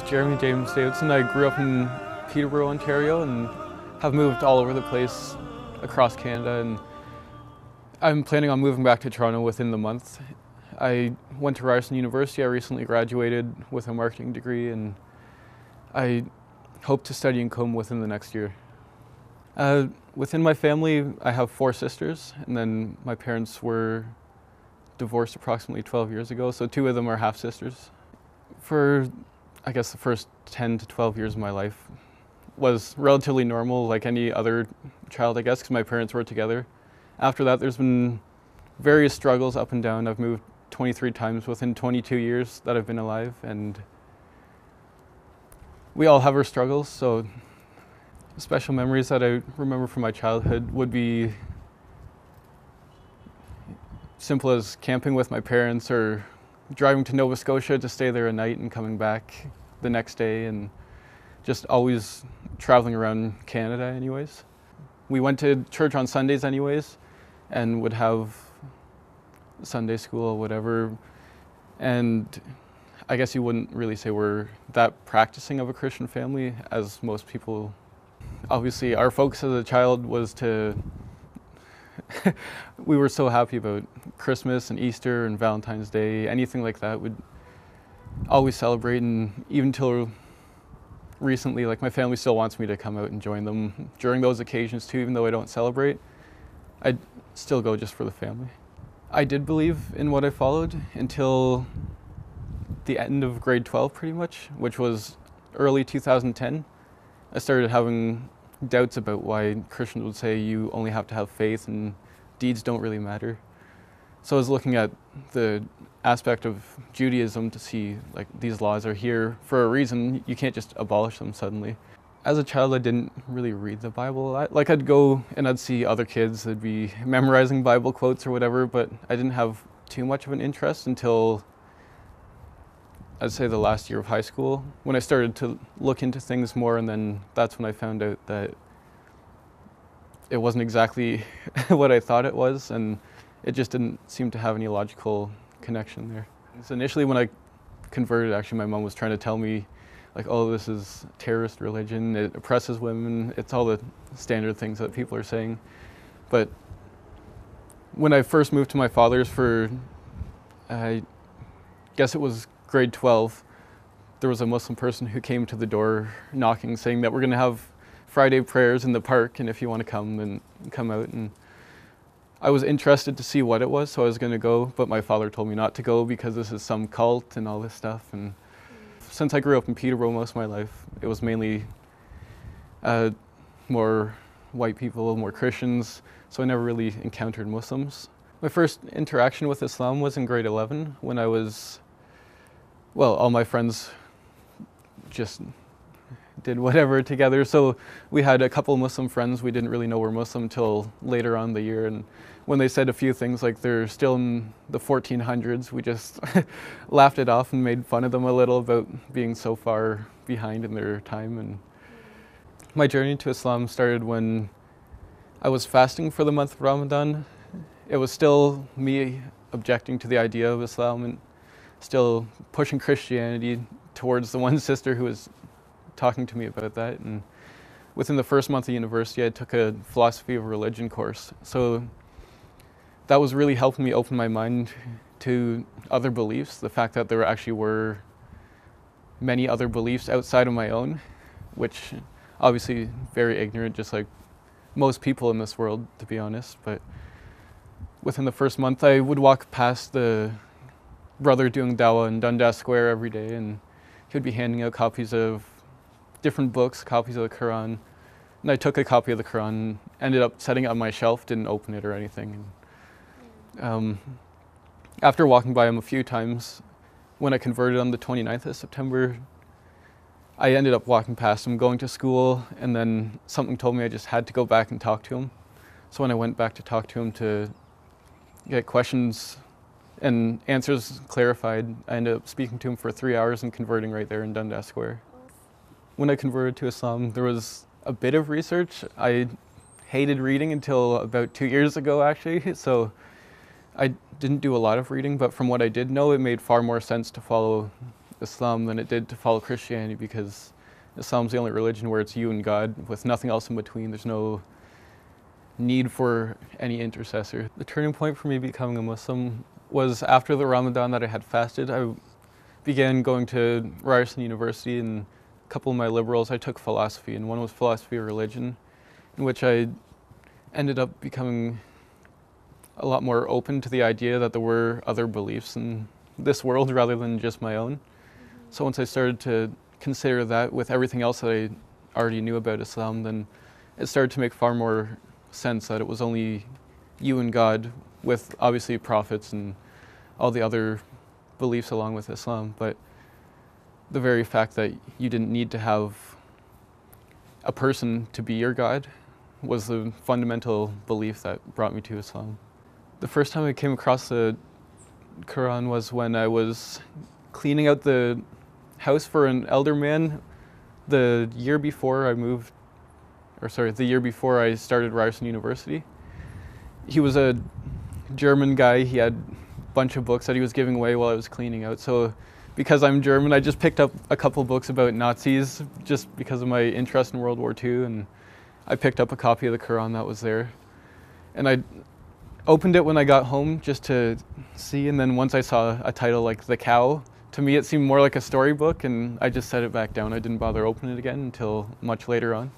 Jeremy James Davidson. I grew up in Peterborough, Ontario, and have moved all over the place across Canada, and I'm planning on moving back to Toronto within the month. I went to Ryerson University. I recently graduated with a marketing degree, and I hope to study in Com within the next year. Within my family, I have 4 sisters, and then my parents were divorced approximately 12 years ago, so 2 of them are half-sisters. For, I guess, the first 10 to 12 years of my life was relatively normal, like any other child, I guess, because my parents were together. After that, there's been various struggles up and down. I've moved 23 times within 22 years that I've been alive, and we all have our struggles, so special memories that I remember from my childhood would be simple as camping with my parents or driving to Nova Scotia to stay there a night and coming back the next day, and just always traveling around Canada anyways. We went to church on Sundays anyways and would have Sunday school or whatever, and I guess you wouldn't really say we're that practicing of a Christian family as most people. Obviously, our focus as a child was to we were so happy about Christmas and Easter and Valentine's Day, anything like that we'd always celebrate, and even till recently, like, my family still wants me to come out and join them during those occasions too, even though I don't celebrate. I'd still go just for the family. I did believe in what I followed until the end of grade 12 pretty much, which was early 2010. I started having doubts about why Christians would say you only have to have faith and deeds don't really matter. So I was looking at the aspect of Judaism to see, like, these laws are here for a reason. You can't just abolish them suddenly. As a child, I didn't really read the Bible. I'd go and I'd see other kids that'd be memorizing Bible quotes or whatever, but I didn't have too much of an interest until, I'd say, the last year of high school, when I started to look into things more, and then that's when I found out that it wasn't exactly what I thought it was, and it just didn't seem to have any logical connection there. So initially when I converted, actually my mom was trying to tell me, like, oh, this is terrorist religion, it oppresses women, it's all the standard things that people are saying. But when I first moved to my father's for, I guess it was grade 12, there was a Muslim person who came to the door knocking, saying that we're going to have Friday prayers in the park, and if you want to come, then come out. And I was interested to see what it was, so I was going to go, but my father told me not to go because this is some cult and all this stuff. And since I grew up in Peterborough most of my life, it was mainly more white people, more Christians, so I never really encountered Muslims. My first interaction with Islam was in grade 11 when I was, well, all my friends just did whatever together. So we had a couple Muslim friends. We didn't really know were Muslim until later on in the year. And when they said a few things like they're still in the 1400s, we just laughed it off and made fun of them a little about being so far behind in their time. And my journey to Islam started when I was fasting for the month of Ramadan. It was still me objecting to the idea of Islam and still pushing Christianity towards the one sister who was talking to me about that. And within the first month of university, I took a philosophy of religion course. So that was really helping me open my mind to other beliefs, the fact that there actually were many other beliefs outside of my own, which obviously very ignorant, just like most people in this world, to be honest. But within the first month, I would walk past the brother doing dawah in Dundas Square every day, and he would be handing out copies of different books, copies of the Quran. And I took a copy of the Quran, ended up setting it on my shelf, didn't open it or anything. After walking by him a few times, when I converted on the 29th of September, I ended up walking past him, going to school, and then something told me I just had to go back and talk to him. So when I went back to talk to him to get questions and answers clarified, I ended up speaking to him for 3 hours and converting right there in Dundas Square. When I converted to Islam, there was a bit of research. I hated reading until about 2 years ago, actually, so I didn't do a lot of reading, but from what I did know, it made far more sense to follow Islam than it did to follow Christianity, because Islam's the only religion where it's you and God with nothing else in between. There's no need for any intercessor. The turning point for me becoming a Muslim was after the Ramadan that I had fasted. I began going to Ryerson University, and a couple of my liberals, I took philosophy, and one was philosophy of religion, in which I ended up becoming a lot more open to the idea that there were other beliefs in this world rather than just my own. So once I started to consider that with everything else that I already knew about Islam, then it started to make far more sense that it was only you and God, with obviously prophets and all the other beliefs along with Islam, but the very fact that you didn't need to have a person to be your God was the fundamental belief that brought me to Islam. The first time I came across the Quran was when I was cleaning out the house for an elder man the year before the year before I started Ryerson University. He was a German guy. He had a bunch of books that he was giving away while I was cleaning out. So because I'm German, I just picked up a couple books about Nazis just because of my interest in World War II, and I picked up a copy of the Quran that was there. And I opened it when I got home just to see, and then once I saw a title like The Cow, to me it seemed more like a storybook, and I just set it back down. I didn't bother opening it again until much later on.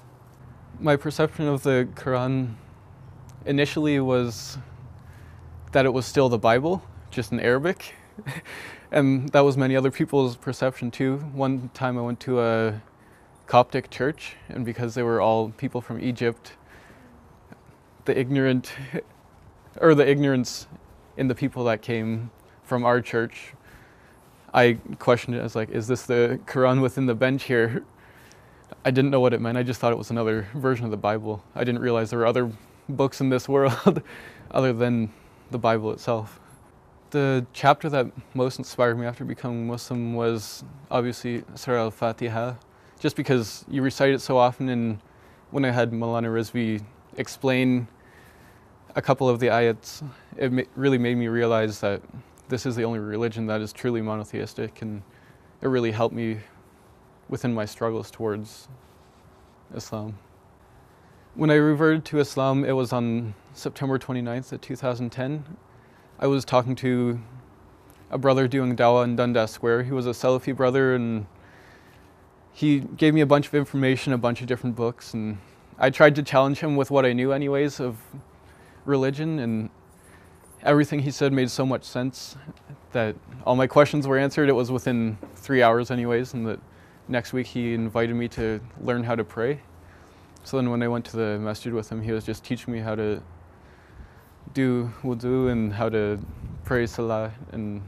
My perception of the Quran initially was that it was still the Bible, just in Arabic. And that was many other people's perception too. One time I went to a Coptic church, and because they were all people from Egypt, the ignorance in the people that came from our church, I questioned it as like, is this the Quran within the bench here? I didn't know what it meant. I just thought it was another version of the Bible. I didn't realize there were other books in this world other than the Bible itself. The chapter that most inspired me after becoming Muslim was obviously Surah Al-Fatiha, just because you recite it so often, and when I had Maulana Rizvi explain a couple of the ayats, it really made me realize that this is the only religion that is truly monotheistic, and it really helped me within my struggles towards Islam. When I reverted to Islam, it was on September 29th of 2010. I was talking to a brother doing dawah in Dundas Square. He was a Salafi brother, and he gave me a bunch of information, a bunch of different books, and I tried to challenge him with what I knew anyways of religion, and everything he said made so much sense that all my questions were answered. It was within 3 hours anyways, and the next week he invited me to learn how to pray. So then when I went to the masjid with him, he was just teaching me how to do wudu and how to pray salah, and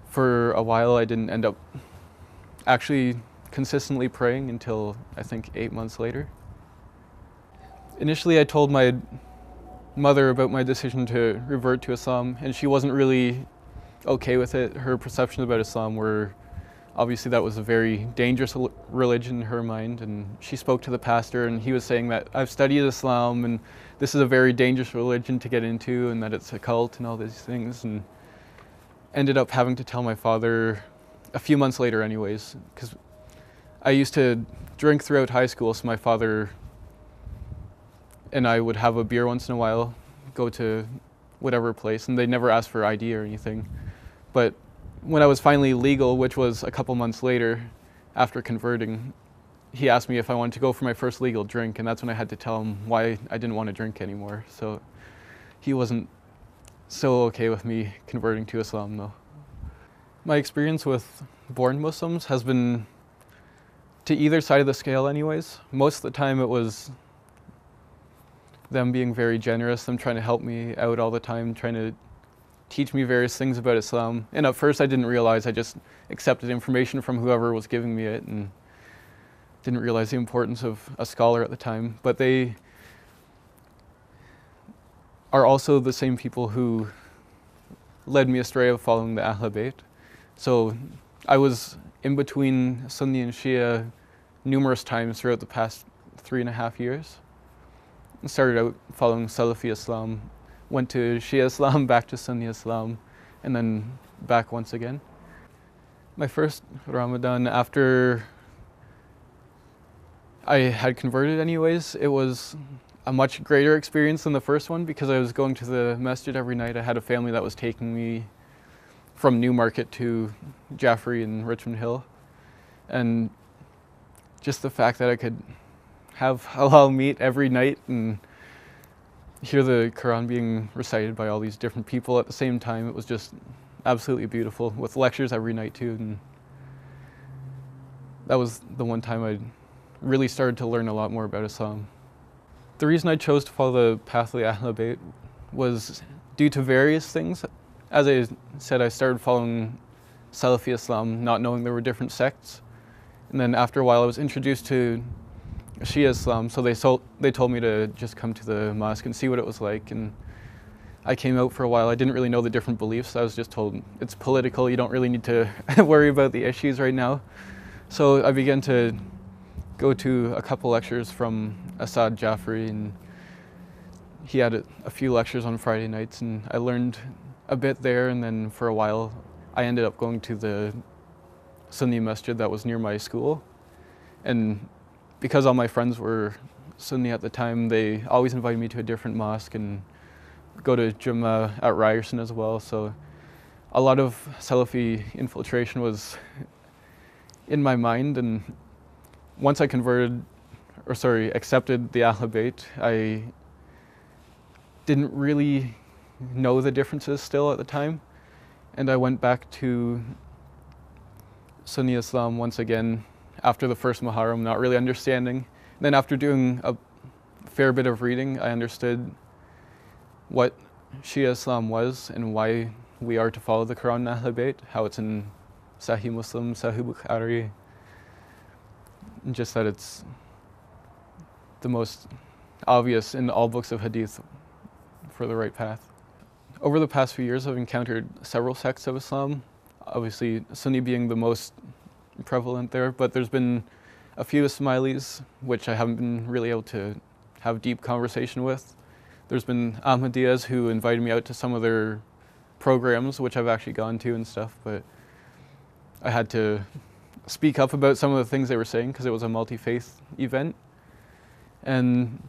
for a while I didn't end up actually consistently praying until I think 8 months later. Initially I told my mother about my decision to revert to Islam, and she wasn't really okay with it. Her perceptions about Islam were obviously that was a very dangerous religion in her mind, and she spoke to the pastor, and he was saying that I've studied Islam and this is a very dangerous religion to get into, and that it's a cult and all these things, and ended up having to tell my father a few months later anyways, because I used to drink throughout high school, so my father and I would have a beer once in a while, go to whatever place, and they never asked for ID or anything. But when I was finally legal, which was a couple months later after converting, he asked me if I wanted to go for my first legal drink, and that's when I had to tell him why I didn't want to drink anymore. So he wasn't so okay with me converting to Islam though. My experience with born Muslims has been to either side of the scale anyways. Most of the time it was them being very generous, them trying to help me out all the time, trying to teach me various things about Islam. And at first I didn't realize, I just accepted information from whoever was giving me it and didn't realize the importance of a scholar at the time. But they are also the same people who led me astray of following the Ahl Bayt. So I was in between Sunni and Shia numerous times throughout the past 3.5 years. I started out following Salafi Islam, went to Shia Islam, back to Sunni Islam, and then back once again. My first Ramadan after I had converted anyways, it was a much greater experience than the first one because I was going to the masjid every night. I had a family that was taking me from Newmarket to Jaffrey and Richmond Hill. And just the fact that I could have halal meat every night and hear the Quran being recited by all these different people at the same time, it was just absolutely beautiful, with lectures every night too. And that was the one time I really started to learn a lot more about Islam. The reason I chose to follow the path of the Ahl Bayt was due to various things. As I said, I started following Salafi Islam, not knowing there were different sects. And then after a while I was introduced to Shia Islam, so they told me to just come to the mosque and see what it was like. And I came out for a while. I didn't really know the different beliefs. I was just told it's political, you don't really need to worry about the issues right now. So I began to go to a couple lectures from Asad Jaffrey, and he had a few lectures on Friday nights, and I learned a bit there. And then for a while I ended up going to the Sunni masjid that was near my school. And because all my friends were Sunni at the time, they always invited me to a different mosque and go to Jummah at Ryerson as well. So a lot of Salafi infiltration was in my mind. And once I accepted the Ahl Bayt, I didn't really know the differences still at the time. And I went back to Sunni Islam once again after the first Muharram, not really understanding. And then after doing a fair bit of reading, I understood what Shia Islam was and why we are to follow the Quran and Ahl Bayt, how it's in Sahih Muslim, Sahih Bukhari, and just that it's the most obvious in all books of Hadith for the right path. Over the past few years, I've encountered several sects of Islam, obviously Sunni being the most prevalent there, but there's been a few Ismailis which I haven't been really able to have deep conversation with. There's been Ahmadiyyas who invited me out to some of their programs, which I've actually gone to and stuff, but I had to speak up about some of the things they were saying because it was a multi-faith event. And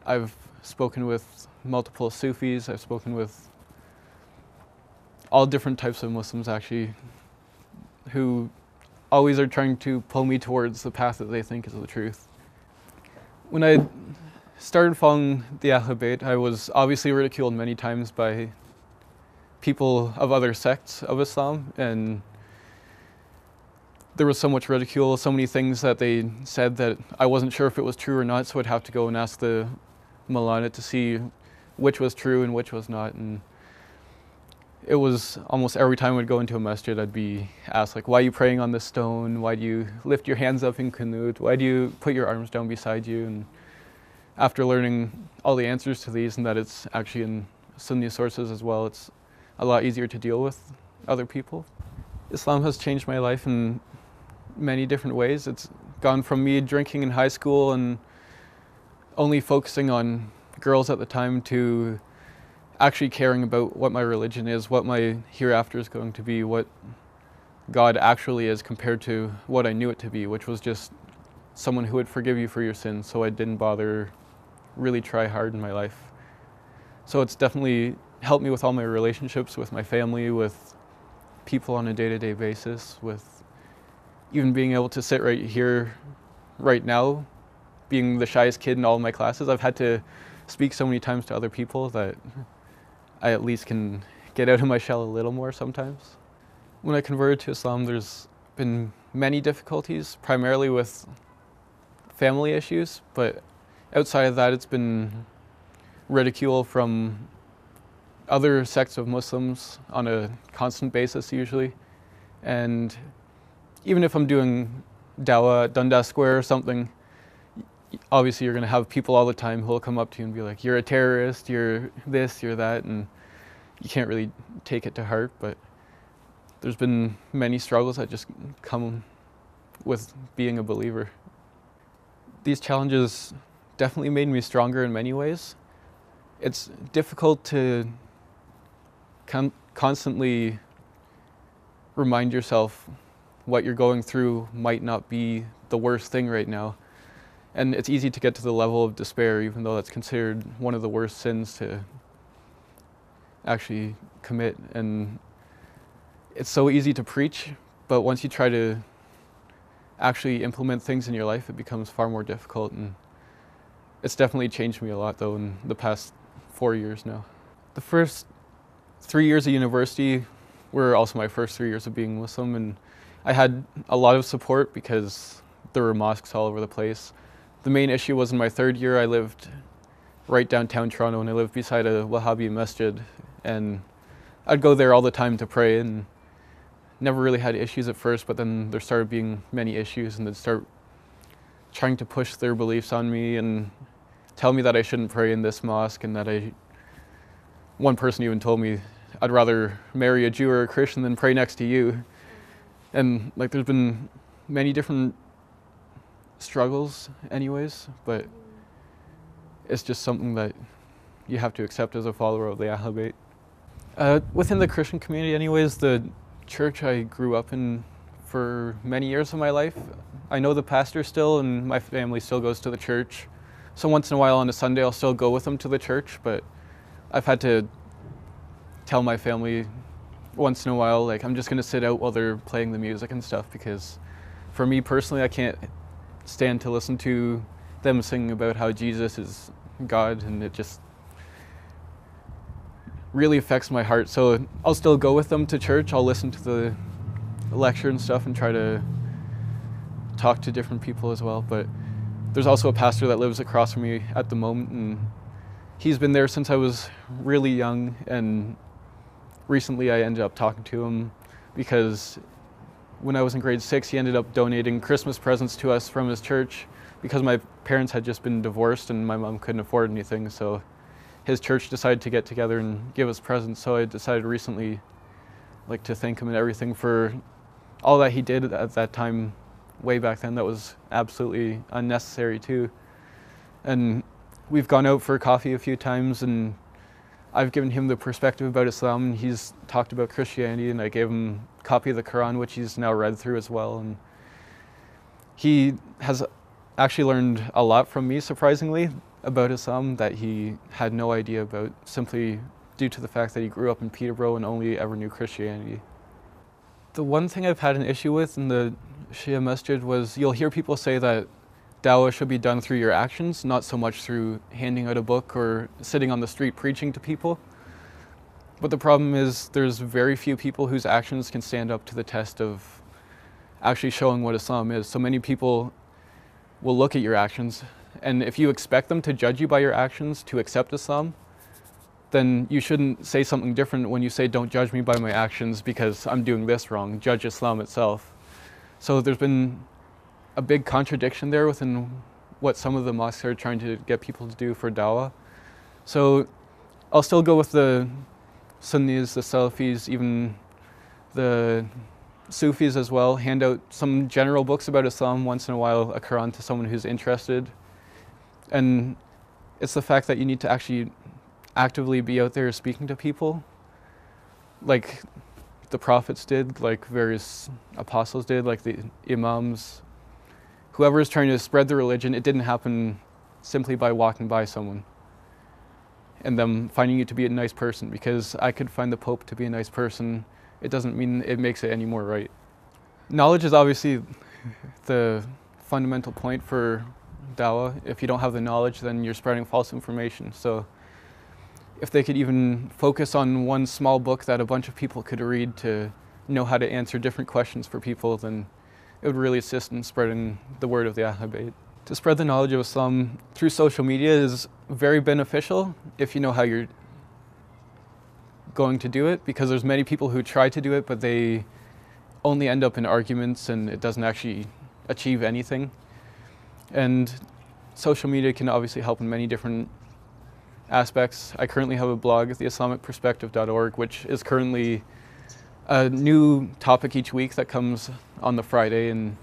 I've spoken with multiple Sufis, I've spoken with all different types of Muslims actually, who always are trying to pull me towards the path that they think is the truth. When I started following the Ahl Bayt, I was obviously ridiculed many times by people of other sects of Islam, and there was so much ridicule, so many things that they said that I wasn't sure if it was true or not, so I'd have to go and ask the Malana to see which was true and which was not. And it was almost every time I'd go into a masjid, I'd be asked, like, why are you praying on this stone? Why do you lift your hands up in qunut? Why do you put your arms down beside you? And after learning all the answers to these and that it's actually in Sunni sources as well, it's a lot easier to deal with other people. Islam has changed my life in many different ways. It's gone from me drinking in high school and only focusing on girls at the time to actually caring about what my religion is, what my hereafter is going to be, what God actually is compared to what I knew it to be, which was just someone who would forgive you for your sins, so I didn't bother really try hard in my life. So it's definitely helped me with all my relationships, with my family, with people on a day-to-day basis, with even being able to sit right here, right now, being the shyest kid in all of my classes. I've had to speak so many times to other people that I at least can get out of my shell a little more sometimes. When I converted to Islam, there's been many difficulties, primarily with family issues, but outside of that, it's been ridicule from other sects of Muslims on a constant basis usually. And even if I'm doing dawah at Dundas Square or something, obviously you're going to have people all the time who will come up to you and be like, you're a terrorist, you're this, you're that, and you can't really take it to heart. But there's been many struggles that just come with being a believer. These challenges definitely made me stronger in many ways. It's difficult to constantly remind yourself what you're going through might not be the worst thing right now. And it's easy to get to the level of despair, even though that's considered one of the worst sins to actually commit. And it's so easy to preach, but once you try to actually implement things in your life, it becomes far more difficult. And it's definitely changed me a lot, though, in the past 4 years now. The first 3 years of university were also my first 3 years of being Muslim, and I had a lot of support because there were mosques all over the place. The main issue was in my third year, I lived right downtown Toronto, and I lived beside a Wahhabi masjid, and I'd go there all the time to pray, and never really had issues at first, but then there started being many issues, and they'd start trying to push their beliefs on me and tell me that I shouldn't pray in this mosque, and that one person even told me, I'd rather marry a Jew or a Christian than pray next to you. And like, there's been many different struggles anyways, but it's just something that you have to accept as a follower of the Ahl Bayt. Within the Christian community anyways, the church I grew up in for many years of my life, I know the pastor still, and my family still goes to the church. So once in a while on a Sunday I'll still go with them to the church, but I've had to tell my family once in a while, like, I'm just gonna sit out while they're playing the music and stuff, because for me personally, I can't stand to listen to them singing about how Jesus is God, and it just really affects my heart. So I'll still go with them to church, I'll listen to the lecture and stuff and try to talk to different people as well. But there's also a pastor that lives across from me at the moment, and he's been there since I was really young, and recently I ended up talking to him because when I was in grade 6, he ended up donating Christmas presents to us from his church because my parents had just been divorced and my mom couldn't afford anything. So his church decided to get together and give us presents. So I decided recently, like, to thank him and everything for all that he did at that time, way back then. That was absolutely unnecessary too. And we've gone out for coffee a few times, and I've given him the perspective about Islam, and he's talked about Christianity, and I gave him a copy of the Quran, which he's now read through as well. And he has actually learned a lot from me, surprisingly, about Islam that he had no idea about, simply due to the fact that he grew up in Peterborough and only ever knew Christianity. The one thing I've had an issue with in the Shia masjid was, you'll hear people say that dawah should be done through your actions, not so much through handing out a book or sitting on the street preaching to people. But the problem is there's very few people whose actions can stand up to the test of actually showing what Islam is. So many people will look at your actions, and if you expect them to judge you by your actions to accept Islam, then you shouldn't say something different when you say, don't judge me by my actions because I'm doing this wrong, judge Islam itself. So there's been a big contradiction there within what some of the mosques are trying to get people to do for dawah. So I'll still go with the Sunnis, the Salafis, even the Sufis as well, hand out some general books about Islam, once in a while a Quran to someone who's interested. And it's the fact that you need to actually actively be out there speaking to people, like the prophets did, like various apostles did, like the imams. Whoever is trying to spread the religion, it didn't happen simply by walking by someone and them finding you to be a nice person. Because I could find the Pope to be a nice person, it doesn't mean it makes it any more right. Knowledge is obviously the fundamental point for dawah. If you don't have the knowledge, then you're spreading false information. So if they could even focus on one small book that a bunch of people could read to know how to answer different questions for people, then it would really assist in spreading the word of the Ahl Bayt. To spread the knowledge of Islam through social media is very beneficial if you know how you're going to do it, because there's many people who try to do it, but they only end up in arguments and it doesn't actually achieve anything. And social media can obviously help in many different aspects. I currently have a blog, theislamicperspective.org, which is currently a new topic each week that comes on the Friday, and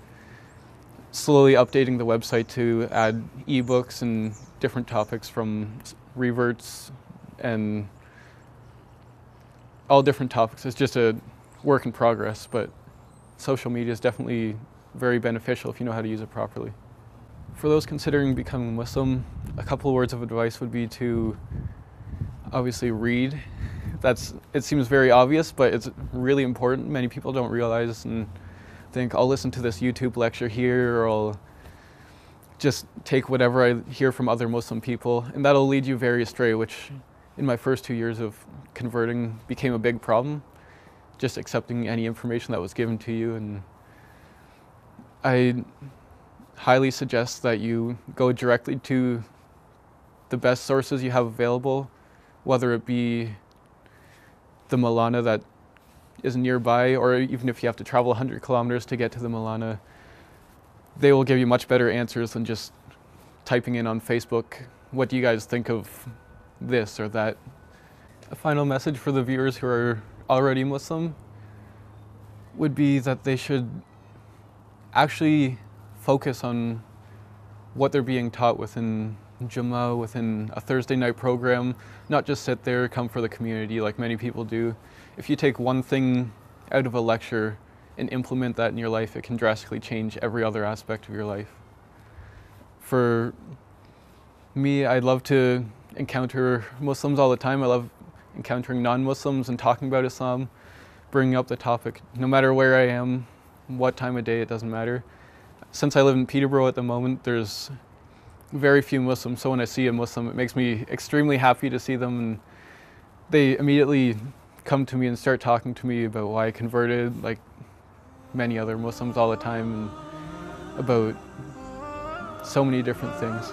slowly updating the website to add ebooks and different topics from reverts and all different topics. It's just a work in progress, but social media is definitely very beneficial if you know how to use it properly. For those considering becoming Muslim, a couple of words of advice would be to obviously read. It seems very obvious, but it's really important. Many people don't realize and think, I'll listen to this YouTube lecture here, or I'll just take whatever I hear from other Muslim people, and that'll lead you very astray, which in my first 2 years of converting became a big problem, just accepting any information that was given to you. And I highly suggest that you go directly to the best sources you have available, whether it be the Maulana that is nearby, or even if you have to travel 100 kilometers to get to the Maulana. They will give you much better answers than just typing in on Facebook, what do you guys think of this or that? A final message for the viewers who are already Muslim would be that they should actually focus on what they're being taught within Jummah, within a Thursday night program, not just sit there, come for the community like many people do. If you take one thing out of a lecture and implement that in your life, it can drastically change every other aspect of your life. For me, I love to encounter Muslims all the time. I love encountering non-Muslims and talking about Islam, bringing up the topic, no matter where I am, what time of day, it doesn't matter. Since I live in Peterborough at the moment, there's very few Muslims, so when I see a Muslim, it makes me extremely happy to see them, and they immediately come to me and start talking to me about why I converted, like many other Muslims all the time, and about so many different things.